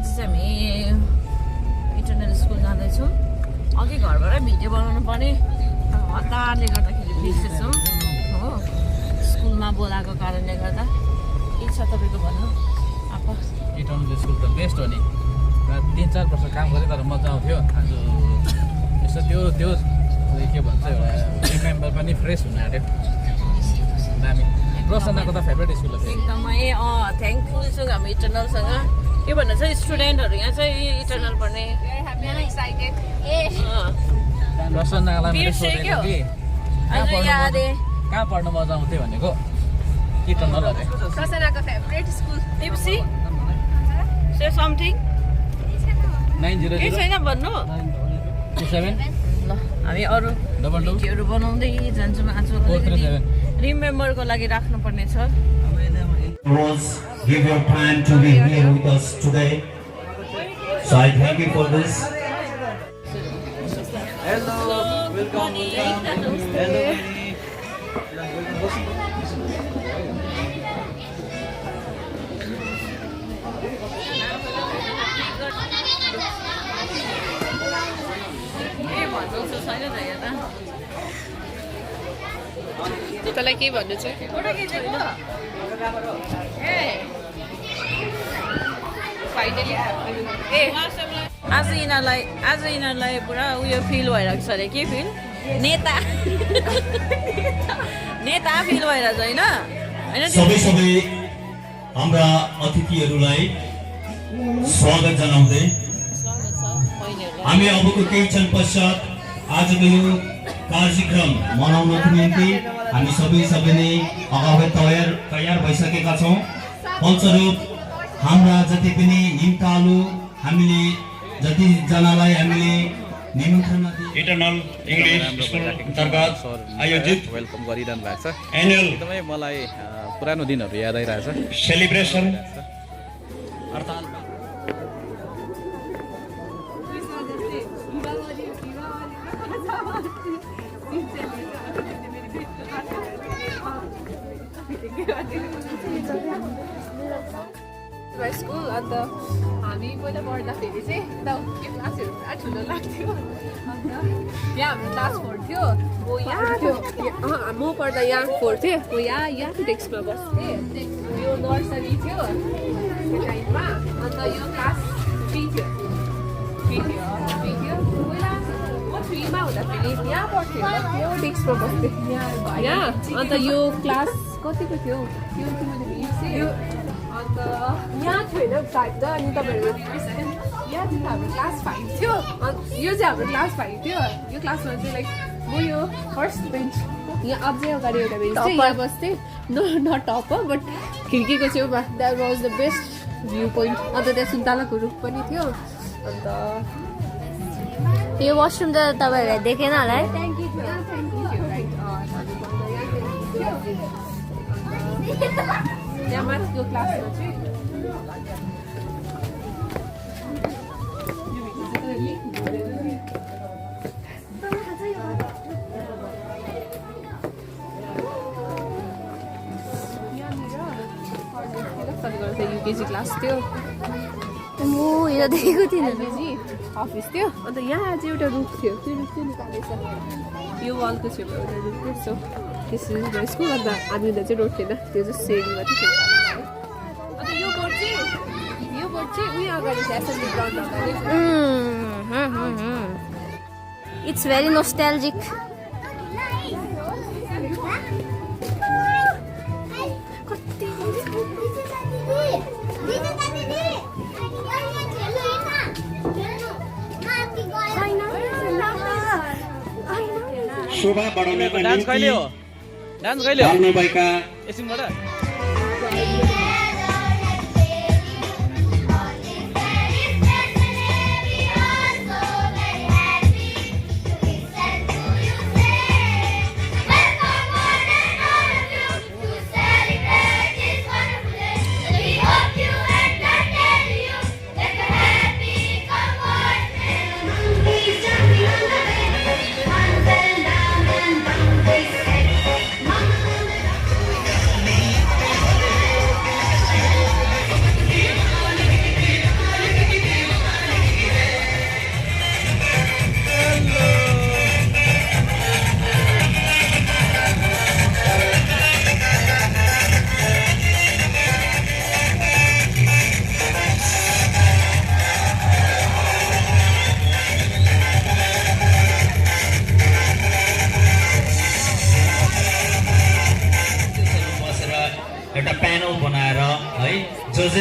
आज चाहिँ हामी इन्टरनेट स्कुल जाँदैछौँ। अघि घरबाटै भिडियो बनाउनु पर्ने हतारले गर्दाखेरि बिर्सेछौँ हो, स्कुलमा बोलाएको कारणले गर्दा। के छ तपाईँको भन्नु अब? इन्टरनेट स्कुल त बेस्ट हो नि। 3-4 वर्ष काम गरेँ तर मजा आउँथ्यो। आज यसो त्यो के भन्छ एउटा रिमेम्बर पनि फ्रेस हुन आँट्यो। दामी। प्रसन्नाको त फेभरेट स्कुल हो। एकदमै थ्याङ्कफुल छु हामी इटर्नलसँग। के भन्नु छ स्टुडेन्टहरू यहाँ चाहिँ इटर्नल पढ्ने? प्रसन्नालाई मैले सोधेको कि कहाँ पढ्नु मजा आउँथ्यो भनेको इटर्नल अरे। प्रसन्नाको फेभरेट स्कुल टिप्सी से समथिङ 900 के छैन भन्नु? 27 ल हामी अरू 22 भिडियोहरू बनाउँदै जान्छौँ। आज 437 रिमेम्बरको लागि राख्नुपर्ने छ। Rose, give your time to be here with us today. So I thank you for this. Hello, welcome. Hello. के भन्नु छैन त यहाँ त तँलाई के भन्नु छ? फाइनली आज यिनीहरूलाई पुरा उयो फिल भइरहेको छ अरे। के फिल? नेता नेता फिल भइरहेछ होइन होइन सबै हाम्रा अतिथिहरूलाई स्वागत जनाउँदै हामी अबको केही क्षण पश्चात आजको यो कार्यक्रम मनाउनको निम्ति हामी सबै नै अगावै तयार भइसकेका छौँ। फलस्वरूप हाम्रा जति पनि हिमतालु हामीले जतिजनालाई हामीले निमन्त्रणा इटर्नल इङ्ग्लिस स्कुल अन्तर्गत आयोजित वेलकम गरिरहनु भएको छ। एनुअल एकदमै मलाई पुरानो दिनहरू याद आइरहेछ। सेलिब्रेसन अर्थात् स्कुल अन्त हामी पहिला पढ्दाखेरि चाहिँ त्यो क्लासहरू पुरा ठुलो लाग्थ्यो। अन्त यहाँ हाम्रो क्लास 4 थियो, म यहाँ थियो। म पढ्दा यहाँ 4 थियो, म यहाँ डेस्कमा बस्थेँ। यो नर्सरी थियो त्यो टाइममा। अन्त यो क्लास 3 थियो। पहिला म 3 मा हुँदाखेरि यहाँ पढ्थेँ होला, यो डेस्कमा बस्थेँ यहाँ। अन्त यो क्लास कतिको थियो यो चाहिँ मैले बिर्सेँ। अन्त यहाँ छैन सायद त। अनि तपाईँहरू यहाँ चाहिँ हाम्रो क्लास 5 थियो। यो चाहिँ हाम्रो क्लास 5 थियो। यो क्लासमा चाहिँ लाइक म यो फर्स्ट बेन्च यहाँ अझै अगाडि एउटा बेन्च चाहिँ यहाँ बस्थेँ। नट टप बट खिड्कीको छेउमा। That was the best view point. अन्त त्यहाँ सुन्तलाको रुख पनि थियो। अन्त यो वासरुम त तपाईँहरूलाई देखेन होला है? ट्याङ्की थियो राइट। यहाँ माथिको क्लासमा चाहिँ युकेजी क्लास थियो। यो देखेको थिइनँ। युकेजी अफिस थियो। अन्त यहाँ चाहिँ एउटा रुख थियो, त्यो रुख चाहिँ निकालेछ। यो वालको छेउमा एउटा रुख थियो। So this is the school. अन्त हामीलाई चाहिँ रोड थिएन, त्यो चाहिँ सेडमा थियो। अन्त यो बोर्ड चाहिँ उयो अगाडि छ, एसेम्ब्ली ग्राउन्ड अगाडि। It's very nostalgic. शोभा बढाउनको डान्स कहिले हो? डान्स कहिले हो? भएका एकछिनबाट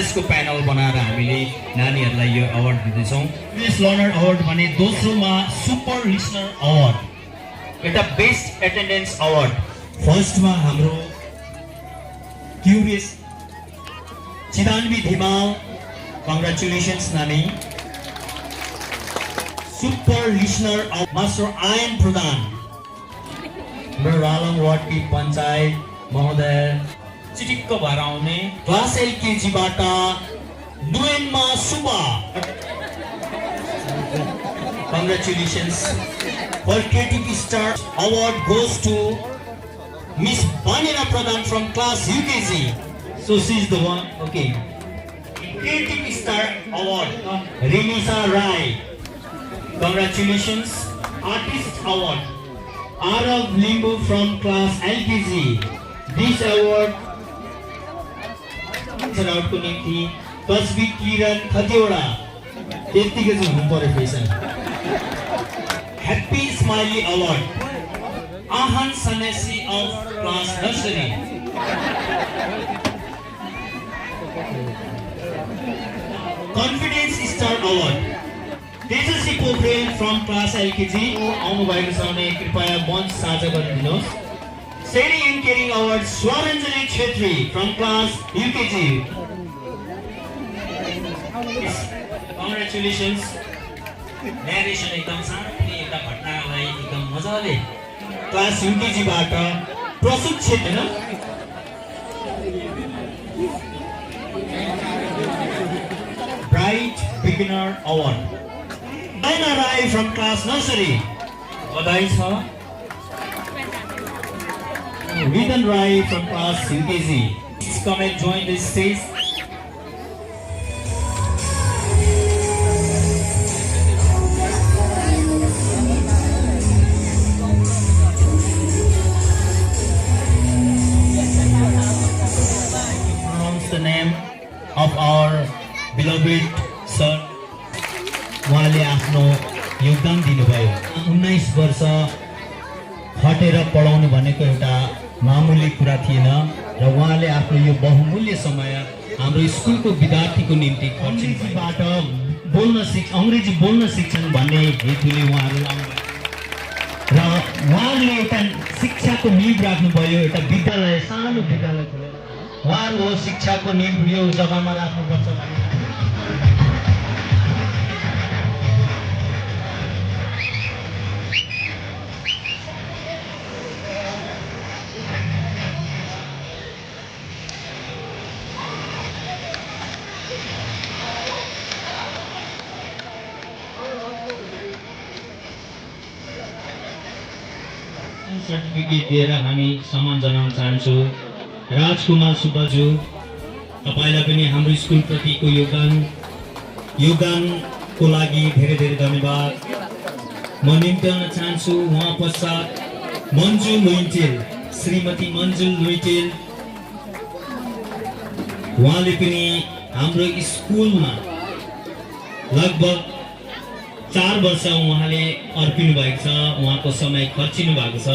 त्यसको प्यानल बनाएर हामीले नानीहरूलाई यो अवार्ड दिँदैछौँ। बेस्ट लर्नर अवार्ड भने दोस्रोमा सुपर लिसनर अवार्ड, एउटा बेस्ट एटेन्डेन्स अवार्ड। फर्स्टमा हाम्रो क्युरियस चिदान्वी धिमाल, कङ्ग्रेचुलेसन्स नानी। Super listener award master Ayan Pradhan, Ralang वार्डकी पञ्चायत महोदय। चिटिक्क भएर आउने क्लास एलकेजीबाट Nuenma Subba, congratulations. For creative star award goes to miss Banina Pradhan from class UKG. So she is the one. Okay. Creative Star Award, Renisa Rai. Congratulations. Artist Award, Arav Limbu from class LKG. This award out को निम्ति तस्बी किरण खतिवडा, त्यतिकै चाहिँ हुनु पर्यो fashion. Happy Smiley Award, Ahan Sanesi of class nursery. Confidence Star Award, Tejaswi Pokharel from class LKG आउनु भएको छ भने कृपया मञ्च साझा गरिदिनुहोस्। Sharing and caring award Swaranjani Chhetri from class UKG. Congratulations. Narration एकदम सानो एउटा घटनालाई एकदम मजाले क्लास युकेजीबाट प्रस्तुत Chhetri. Bright Beginner Award, Diana Rai from class nursery. बधाई छ। Vidan Rai from class UKG. Please come and join this stage. Pronounce the name of our beloved sir. उहाँले आफ्नो योगदान दिनुभयो। 19 वर्ष खटेर पढाउनु भनेको एउटा मामुली कुरा थिएन र उहाँले आफ्नो यो बहुमूल्य समय हाम्रो स्कुलको विद्यार्थीको निम्ति खर्चिनुबाट अङ्ग्रेजी बोल्न सिक्छन् भन्ने हेतुले उहाँहरू आउनुभयो र उहाँले एउटा शिक्षाको नीव राख्नुभयो। एउटा विद्यालय, सानो विद्यालय खोलेर उहाँहरू शिक्षाको नीव यो जग्गामा राख्नुपर्छ भन्ने सर्टिफिकेट दिएर हामी सम्मान जनाउन चाहन्छु। राजकुमार सुब्बाज्यू, तपाईँलाई पनि हाम्रो स्कुलप्रतिको योगदानको लागि धेरै धेरै धन्यवाद म निम्त्याउन चाहन्छु। उहाँ पश्चात मन्जु लुइटेल, श्रीमती मन्जु लुइटेल, उहाँले पनि हाम्रो स्कुलमा लगभग 4 वर्ष उहाँले अर्पिनु भएको छ, उहाँको समय खर्चिनु भएको छ।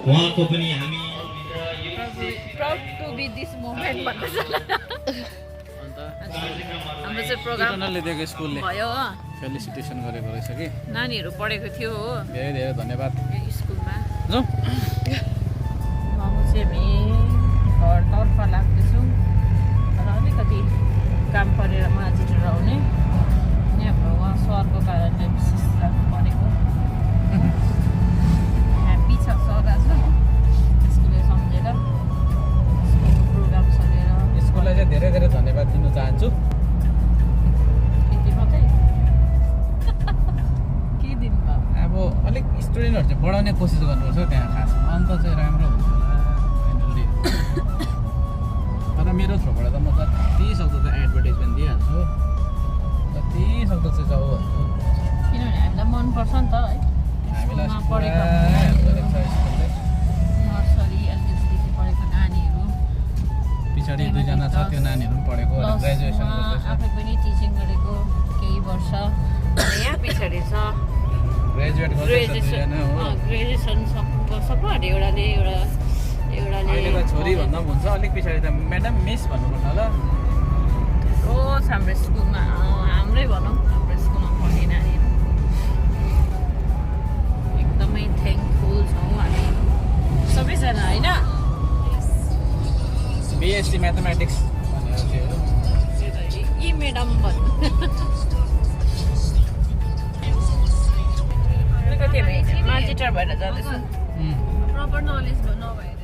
उहाँको पनि हामी proud to be this moment भन्नु छ। हाम्रो चाहिँ प्रोग्रामले दिएको स्कुलले भयो हो, फेलिसिटेसन गरेको रहेछ कि नानीहरू पढेको थियो हो। धेरै धेरै धन्यवाद स्कुलमा। जाउँ म चाहिँ घरतर्फ लाग्दैछु र अलिकति काम परेर म आज छिटो आउने। यहाँ उहाँ सरको कारणले विशेष लाग्नु परेको। ह्याप्पी छ सर आज स्कुलले सम्झेर स्कुलको प्रोग्राम सकेर। स्कुललाई चाहिँ धेरै धेरै धन्यवाद दिन चाहन्छु। यति मात्रै के दिनुभयो? अब अलिक स्टुडेन्टहरू चाहिँ बढाउने कोसिस गर्नुपर्छ त्यहाँ खास, अन्त चाहिँ राम्रो हुन्छ होला फाइनल्ली। तर मेरो थ्रोबाट त म जति सक्दो त एडभर्टाइजमेन्ट दिइहाल्छु, जति सक्दो चाहिँ जाऊ भन्छु। किनभने हामीलाई मनपर्छ नि त है, हामीलाई पढेको नर्सरी एलकेजीदेखि पढेको नानीहरू, पछाडि 2 जना छ त्यो नानीहरू पनि पढेको, ग्रेजुएसन आफै पनि टिचिङ गरेको केही वर्ष। यहाँ पछाडि छ ग्रेजुएसन सक्नु अरे एउटाले छोरी भन्दा पनि हुन्छ, अलिक पछाडि त म्याडम मिस भन्नुपर्छ होला। छ हाम्रो स्कुलमा हाम्रै भनौँ हाम्रो स्कुलमा पढ्ने नानीहरू एकदमै थ्याङ्कफुल छौँ हामी सबैजना होइन बिएससी म्याथमेटिक्स भनेर थियो यी म्याडम भन्नु कति मार्जिटर भएर जाँदैछु प्रपर नलेज नभएर